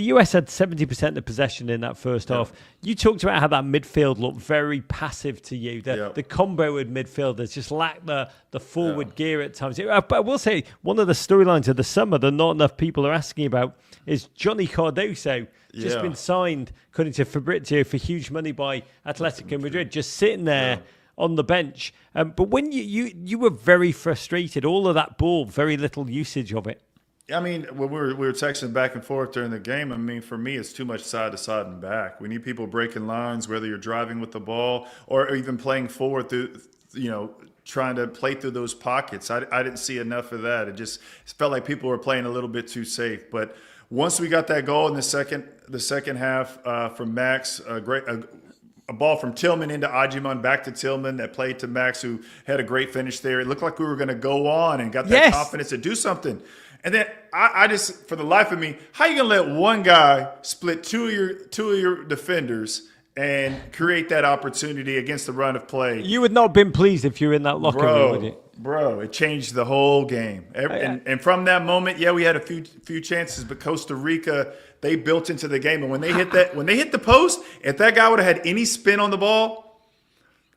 The US had 70% of possession in that first half. You talked about how that midfield looked very passive to you. The combo with midfielders just lacked the forward gear at times. But I will say, one of the storylines of the summer that not enough people are asking about is Johnny Cardoso. Just been signed, according to Fabrizio, for huge money by Atletico Madrid, just sitting there on the bench. But when you were very frustrated, all of that ball, very little usage of it. I mean, when we were texting back and forth during the game, I mean, for me, it's too much side to side and back. We need people breaking lines, whether you're driving with the ball or even playing forward through, trying to play through those pockets. I didn't see enough of that. It felt like people were playing a little bit too safe. But once we got that goal in the second half from Max, a ball from Tillman into Ajiman, back to Tillman that played to Max, who had a great finish there. It looked like we were going to go on and got that confidence to do something. And then I just, for the life of me, how you gonna let one guy split two of your defenders and create that opportunity against the run of play? You would not have been pleased if you were in that locker room, would you? Bro, it changed the whole game. And from that moment, we had a few chances, but Costa Rica, they built into the game. And when they hit the post, if that guy would have had any spin on the ball,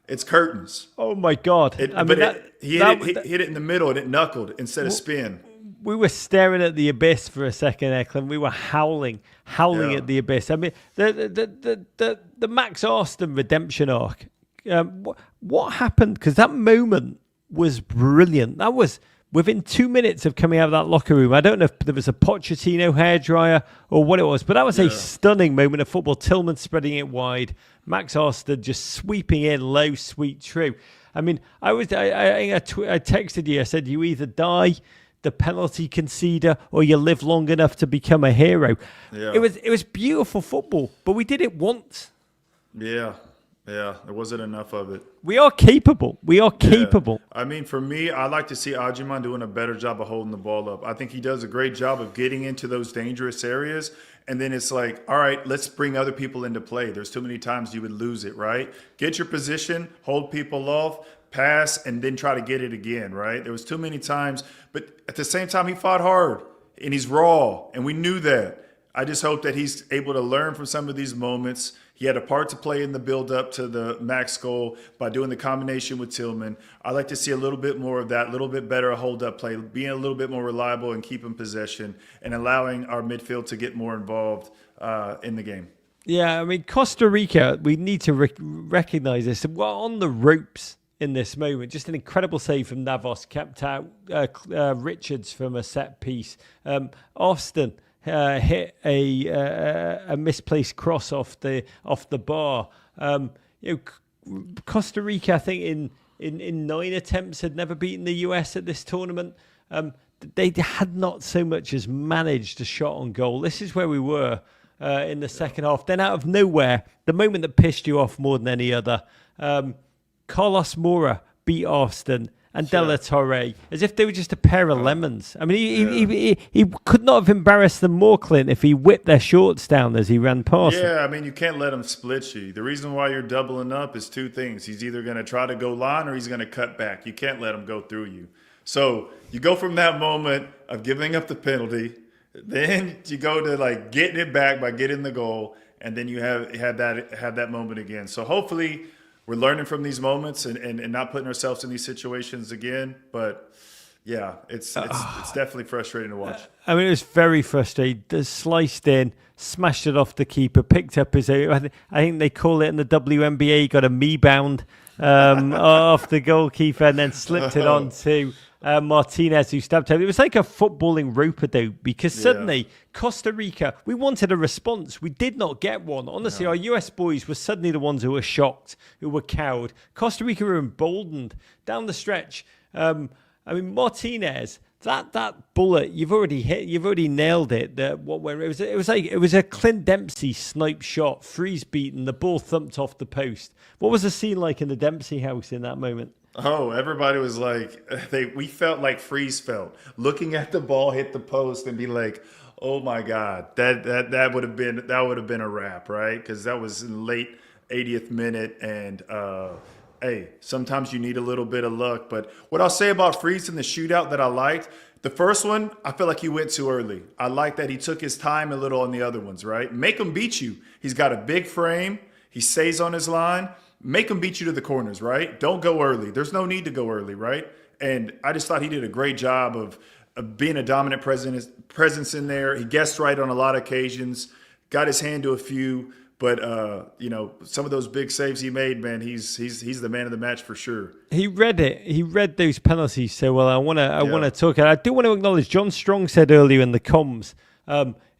it's curtains. Oh my God! He hit it in the middle and it knuckled instead of spin. We were staring at the abyss for a second, Eklund. We were howling at the abyss. I mean, the Max Austin redemption arc. What happened? Because that moment was brilliant. That was within 2 minutes of coming out of that locker room. I don't know if there was a Pochettino hairdryer or what it was, but that was a stunning moment of football. Tillman spreading it wide. Max Austin just sweeping in low, sweet, true. I mean, I texted you. I said, you either die the penalty conceder or you live long enough to become a hero. It was beautiful football, but we did it once. There wasn't enough of it. We are capable. I mean, for me, I like to see Ajiman doing a better job of holding the ball up. I think he does a great job of getting into those dangerous areas. And then it's like, all right, let's bring other people into play. There's too many times you would lose it, right? Get your position, hold people off, pass, and then try to get it again, right? There was too many times. But at the same time, he fought hard, and he's raw, and we knew that. I just hope that he's able to learn from some of these moments. He had a part to play in the build-up to the Max goal by doing the combination with Tillman. I'd like to see a little bit more of that, a little bit better hold-up play, being a little bit more reliable and keeping possession, and allowing our midfield to get more involved in the game. Yeah, I mean, Costa Rica, we need to recognize this. We're on the ropes in this moment. Just an incredible save from Navas, kept out Richards from a set piece. Austin hit a misplaced cross off the bar. Costa Rica, I think in 9 attempts, had never beaten the US at this tournament. They had not so much as managed a shot on goal. This is where we were in the second half. Then out of nowhere, the moment that pissed you off more than any other, Carlos Mora beat Austin and De La Torre as if they were just a pair of lemons. I mean, he could not have embarrassed them more, Clint, if he whipped their shorts down as he ran past them. I mean, you can't let him split you. The reason why you're doubling up is two things. He's either going to try to go line or he's going to cut back. You can't let him go through you. So you go from that moment of giving up the penalty, then you go to like getting it back by getting the goal, and then you have that moment again. So hopefully we're learning from these moments and not putting ourselves in these situations again. But yeah, it's definitely frustrating to watch. I mean, it was very frustrating. They sliced in, smashed it off the keeper, picked up his own. I think they call it in the WNBA, he got a me-bound off the goalkeeper and then slipped it on to Martinez, who stabbed him. It was like a footballing rope-a-dope because suddenly Costa Rica, we wanted a response. We did not get one. Honestly, our US boys were suddenly the ones who were shocked, who were cowed. Costa Rica were emboldened down the stretch. I mean, Martinez, that bullet, you've already nailed it. It was a Clint Dempsey snipe shot, Freese beaten, the ball thumped off the post. What was the scene like in the Dempsey house in that moment? Oh, everybody was like, we felt like Freese felt, looking at the ball hit the post and be like, oh my God, that would have been a wrap, right? Because that was in the late 80th minute, and hey, sometimes you need a little bit of luck. But what I'll say about Freese in the shootout that I liked, The first one, I feel like he went too early. I like that he took his time a little on the other ones, right? Make him beat you. He's got a big frame. He stays on his line. Make him beat you to the corners, right? Don't go early. There's no need to go early, right? And I just thought he did a great job of being a dominant presence in there. He guessed right on a lot of occasions, got his hand to a few. But some of those big saves he made, man, he's the man of the match for sure. He read it. He read those penalties so well. I want to talk. I do want to acknowledge John Strong said earlier in the comms,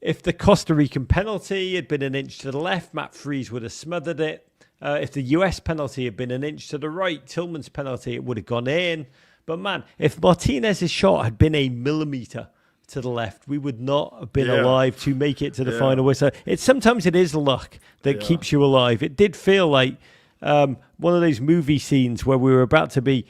if the Costa Rican penalty had been an inch to the left, Matt Freese would have smothered it. If the US penalty had been an inch to the right, Tillman's penalty, it would have gone in. But man, if Martinez's shot had been a millimetre to the left, we would not have been alive to make it to the final whistle. Sometimes it is luck that keeps you alive. It did feel like one of those movie scenes where we were about to be,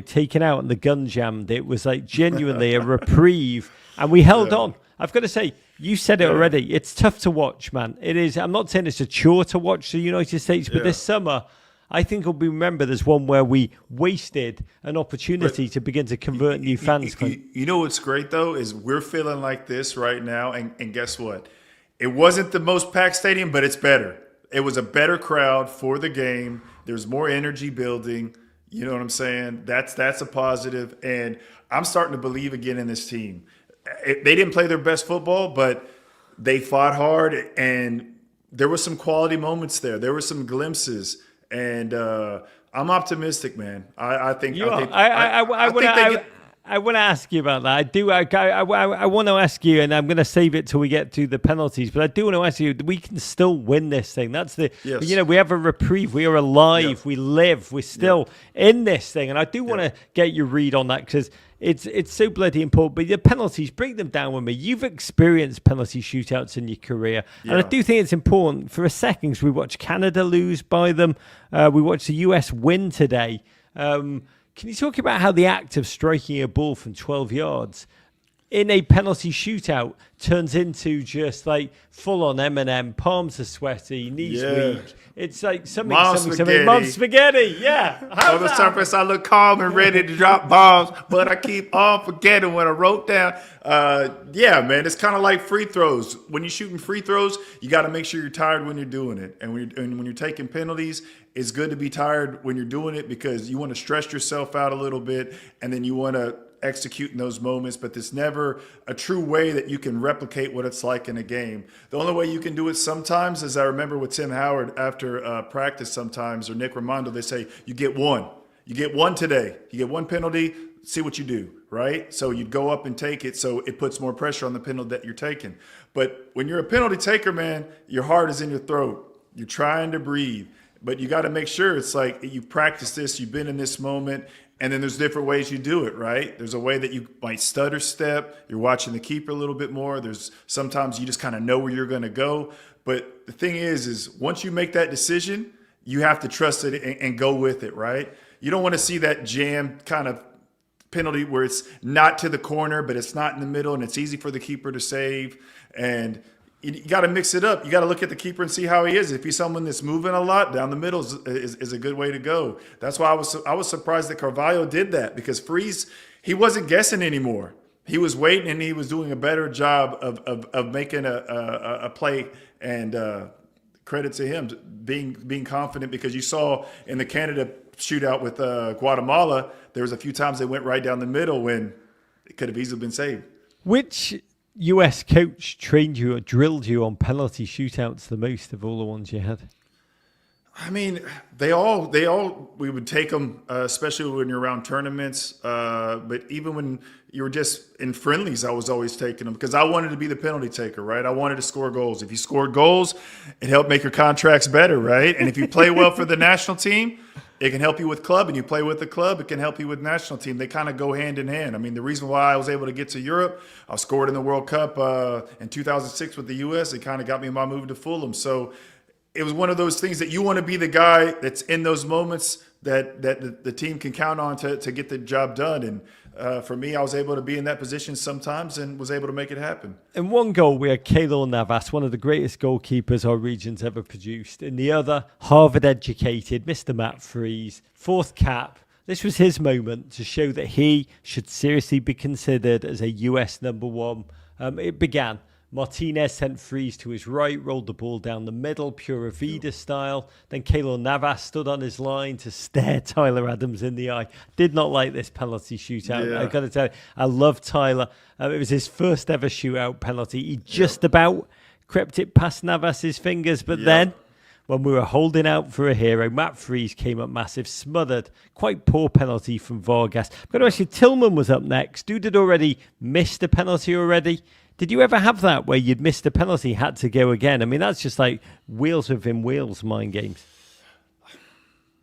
taken out and the gun jammed. It was like genuinely a reprieve, and we held on. I've got to say, you said it already. It's tough to watch, man. It is. I'm not saying it's a chore to watch the United States, but this summer, I think it'll be remembered as one where we wasted an opportunity to begin to convert new fans. You know what's great, though, is we're feeling like this right now, and guess what? It wasn't the most packed stadium, but it's better. It was a better crowd for the game. There's more energy building. You know what I'm saying? That's a positive, and I'm starting to believe again in this team. They didn't play their best football, but they fought hard, and there were some quality moments there. There were some glimpses. And I'm optimistic, man. I think. I want to ask you about that. I do. I want to ask you, and I'm going to save it till we get to the penalties. But I do want to ask you: we can still win this thing. That's the. Yes. We have a reprieve. We are alive. Yeah. We live. We're still in this thing. And I do want to get your read on that because it's so bloody important. But the penalties, break them down with me. You've experienced penalty shootouts in your career, and I do think it's important for a second because we watched Canada lose by them. We watched the US win today. Can you talk about how the act of striking a ball from 12 yards in a penalty shootout turns into just like full-on Eminem, palms are sweaty, knees weak. It's like something. Mom spaghetti, yeah. On the surface, I look calm and ready to drop bombs, but I keep on forgetting what I wrote down. Man, it's kind of like free throws. When you're shooting free throws, you got to make sure you're tired when you're doing it. And when you're taking penalties, it's good to be tired when you're doing it because you want to stress yourself out a little bit, and then you want to execute in those moments, but there's never a true way that you can replicate what it's like in a game. The only way you can do it sometimes is I remember with Tim Howard after practice sometimes, or Nick Raimondo, they say, you get one. You get one today. You get one penalty, see what you do, right? So you'd go up and take it, so it puts more pressure on the penalty that you're taking. But when you're a penalty taker, man, your heart is in your throat. You're trying to breathe. But you got to make sure it's like you practice this, you've been in this moment, and then there's different ways you do it, right? There's a way that you might stutter step. You're watching the keeper a little bit more. There's sometimes you just kind of know where you're going to go. But the thing is once you make that decision, you have to trust it and go with it, right? You don't want to see that jam kind of penalty where it's not to the corner, but it's not in the middle, and it's easy for the keeper to save. And you got to mix it up. You got to look at the keeper and see how he is. If he's someone that's moving a lot, down the middle is a good way to go. That's why I was surprised that Carvalho did that, because Freese, he wasn't guessing anymore. He was waiting, and he was doing a better job of making a play. And credit to him being confident, because you saw in the Canada shootout with Guatemala, there was a few times they went right down the middle when it could have easily been saved. Which US coach trained you or drilled you on penalty shootouts the most of all the ones you had? I mean, we would take them, especially when you're around tournaments. But even when you were just in friendlies, I was always taking them because I wanted to be the penalty taker, right? I wanted to score goals. If you scored goals, it helped make your contracts better, right? And if you play well for the national team, it can help you with club, and you play with the club, it can help you with national team. They kind of go hand in hand. I mean, the reason why I was able to get to Europe, I scored in the World Cup in 2006 with the U.S. It kind of got me my move to Fulham. So it was one of those things that you want to be the guy that's in those moments that the team can count on to get the job done. And for me, I was able to be in that position sometimes and was able to make it happen. In one goal, we had Keylor Navas, one of the greatest goalkeepers our region's ever produced. In the other, Harvard-educated Mr. Matt Freese, fourth cap, This was his moment to show that he should seriously be considered as a US number one. It began. Martinez sent Freese to his right, rolled the ball down the middle, Pura Vida style. Then Keylor Navas stood on his line to stare Tyler Adams in the eye. Did not like this penalty shootout. Yeah. I've got to tell you, I love Tyler. It was his first ever shootout penalty. He just about crept it past Navas's fingers, but then when we were holding out for a hero, Matt Freese came up massive, smothered. Quite poor penalty from Vargas. But actually, Tillman was up next. Dude had already missed a penalty already. Did you ever have that where you'd missed a penalty, had to go again? I mean, that's just like wheels within wheels mind games.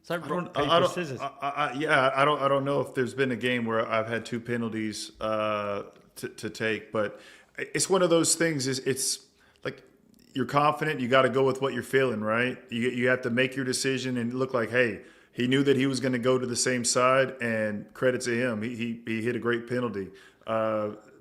It's like rock, paper, scissors. I don't know if there's been a game where I've had 2 penalties to take, but it's one of those things. It's like you're confident. You got to go with what you're feeling, right? You have to make your decision and look like, hey, he knew that he was going to go to the same side, and credit to him. He hit a great penalty.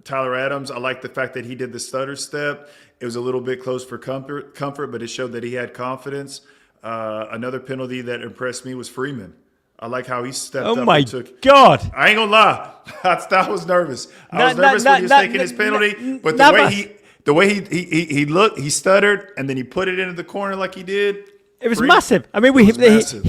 Tyler Adams, I like the fact that he did the stutter step. It was a little bit close for comfort, but it showed that he had confidence. Another penalty that impressed me was Freeman. I like how he stepped up. Oh my and God! I ain't gonna lie, I was nervous. I was nervous when he was taking his penalty, but the way he looked, he stuttered, and then he put it into the corner like he did. It was massive. I mean, Massive.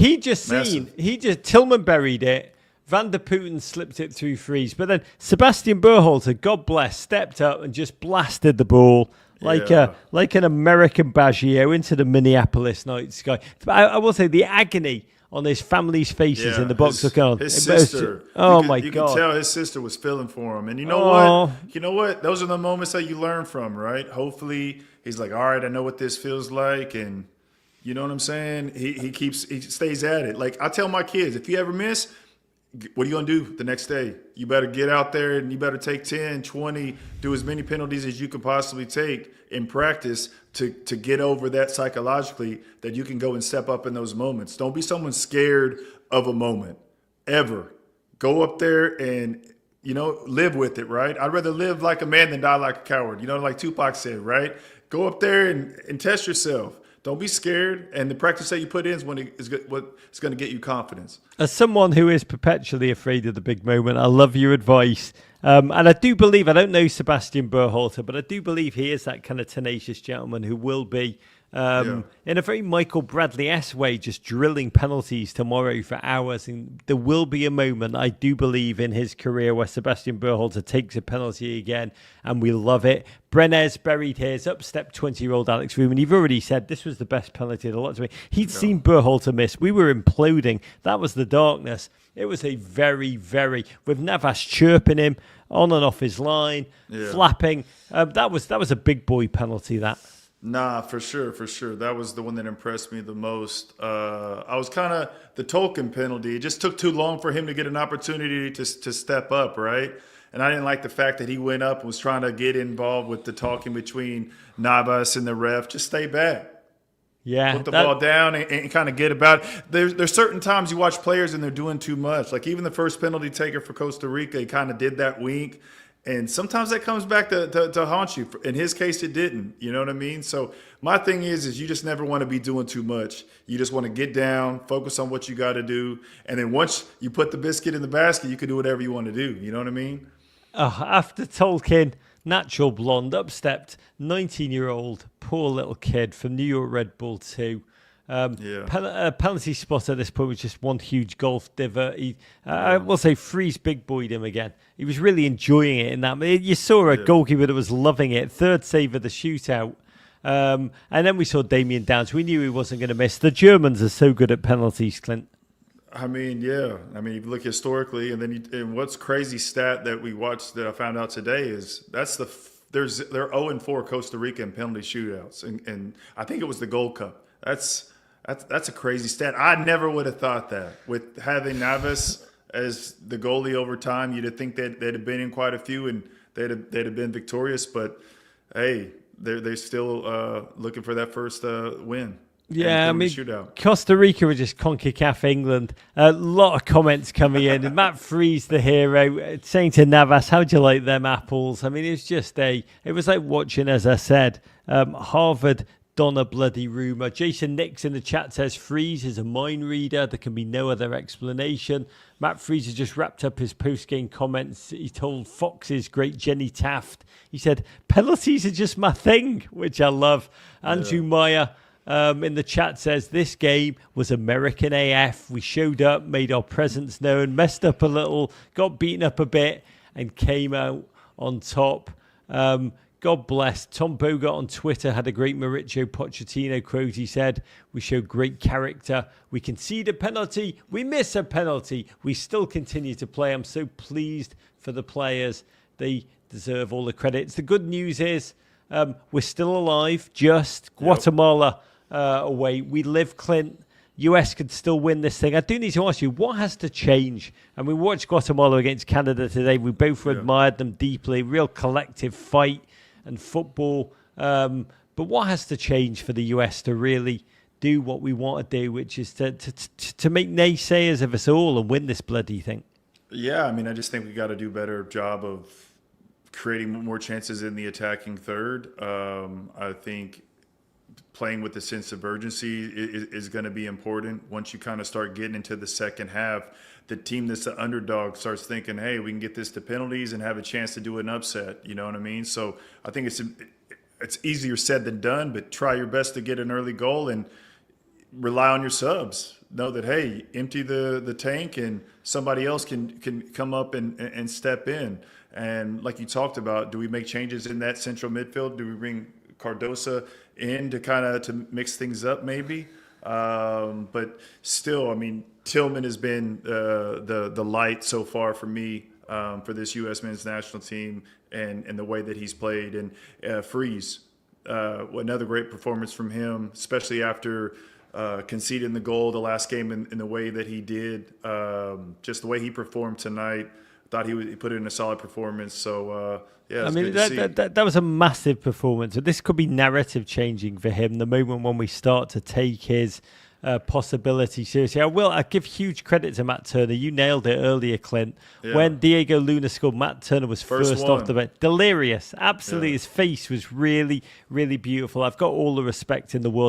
Tillman buried it. Van der Putten slipped it through Freese. But then Sebastian Berhalter, God bless, stepped up and just blasted the ball like an American Baggio into the Minneapolis night sky. I will say the agony on his family's faces in the box look on. His sister. God. You can tell his sister was feeling for him. And you know what? Those are the moments that you learn from, right? Hopefully he's like, all right, I know what this feels like. And you know what I'm saying? He stays at it. Like I tell my kids, if you ever miss, what are you going to do the next day? You better get out there and you better take 10, 20, do as many penalties as you can possibly take in practice to get over that psychologically, that you can go and step up in those moments. Don't be someone scared of a moment, ever. Go up there and, live with it, right? I'd rather live like a man than die like a coward. Like Tupac said, right? Go up there and test yourself. Don't be scared, and the practice that you put in is what's going to get you confidence. As someone who is perpetually afraid of the big moment, I love your advice. And I do believe, I don't know Sebastian Berhalter, but I do believe he is that kind of tenacious gentleman who will be, in a very Michael Bradley-esque way, just drilling penalties tomorrow for hours. And there will be a moment, I do believe, in his career where Sebastian Berhalter takes a penalty again, and we love it. Brenes buried his, up stepped 20-year-old Alex Ruben. You've already said this was the best penalty of the lot to me. He'd seen Berhalter miss. We were imploding. That was the darkness. It was a very, very, with Navas chirping him on and off his line, flapping. That was a big boy penalty, that. Nah, for sure. That was the one that impressed me the most. I was kind of the Tolkien penalty. It just took too long for him to get an opportunity to step up, right? And I didn't like the fact that he went up and was trying to get involved with the talking between Navas and the ref. Just stay back. Yeah, put the ball down and kind of get about it. There's certain times you watch players and they're doing too much. Like even the first penalty taker for Costa Rica, he kind of did that wink. And sometimes that comes back to haunt you. In his case, it didn't. You know what I mean? So my thing is you just never want to be doing too much. You just want to get down, focus on what you got to do. And then once you put the biscuit in the basket, you can do whatever you want to do. You know what I mean? After Tolkien, natural blonde, upstepped 19-year-old, poor little kid from New York Red Bull 2. Penalty spot at this point was just one huge golf divot. I will say Freese big boyed him again. He was really enjoying it in that. You saw a goalkeeper that was loving it. Third save of the shootout. And then we saw Damian Downs. We knew he wasn't going to miss. The Germans are so good at penalties, Clint. I mean, yeah. I mean, if you look historically, and then and what's crazy stat that we watched that I found out today is they're 0-4 Costa Rica in penalty shootouts, and I think it was the Gold Cup. That's a crazy stat. I never would have thought that. With having Navas as the goalie over time, you'd have think that they'd have been in quite a few and they'd have been victorious. But hey, they're still looking for that first win. Yeah, I mean, shootout. Costa Rica were just CONCACAF England. A lot of comments coming in. And Matt Freese, the hero, saying to Navas, how'd you like them apples? I mean, it was like watching, as I said, Harvard Donna bloody rumour. Jason Nix in the chat says Freese is a mind reader. There can be no other explanation. Matt Freese has just wrapped up his post-game comments. He told Fox's great Jenny Taft, he said, penalties are just my thing, which I love. Andrew Meyer in the chat says, this game was American AF. We showed up, made our presence known, messed up a little, got beaten up a bit, and came out on top. God bless. Tom Bogart on Twitter had a great Mauricio Pochettino quote. He said, we showed great character. We concede a penalty. We miss a penalty. We still continue to play. I'm so pleased for the players. They deserve all the credits. The good news is we're still alive. Just Guatemala away. We live, Clint. US could still win this thing. I do need to ask you, what has to change? And we watched Guatemala against Canada today. We both admired them deeply. Real collective fight and football. But what has to change for the US to really do what we want to do, which is to make naysayers of us all and win this bloody thing? Yeah, I mean, I just think we got to do a better job of creating more chances in the attacking third. I think playing with a sense of urgency is going to be important. Once you kind of start getting into the second half, the team that's the underdog starts thinking, hey, we can get this to penalties and have a chance to do an upset. You know what I mean? So I think it's easier said than done, but try your best to get an early goal and rely on your subs. Know that, hey, empty the tank and somebody else can come up and step in. And like you talked about, do we make changes in that central midfield? Do we bring Cardosa in to mix things up maybe? But still, I mean, Tillman has been the light so far for me for this U.S. men's national team and the way that he's played. And Freese, another great performance from him, especially after conceding the goal the last game in the way that he did. Just the way he performed tonight, thought he put in a solid performance. So, yeah, I mean, that was a massive performance. So this could be narrative changing for him the moment when we start to take his possibility seriously. I give huge credit to Matt Turner. You nailed it earlier, Clint. Yeah. When Diego Luna scored, Matt Turner was first off the bench. Delirious. Absolutely. Yeah. His face was really, really beautiful. I've got all the respect in the world.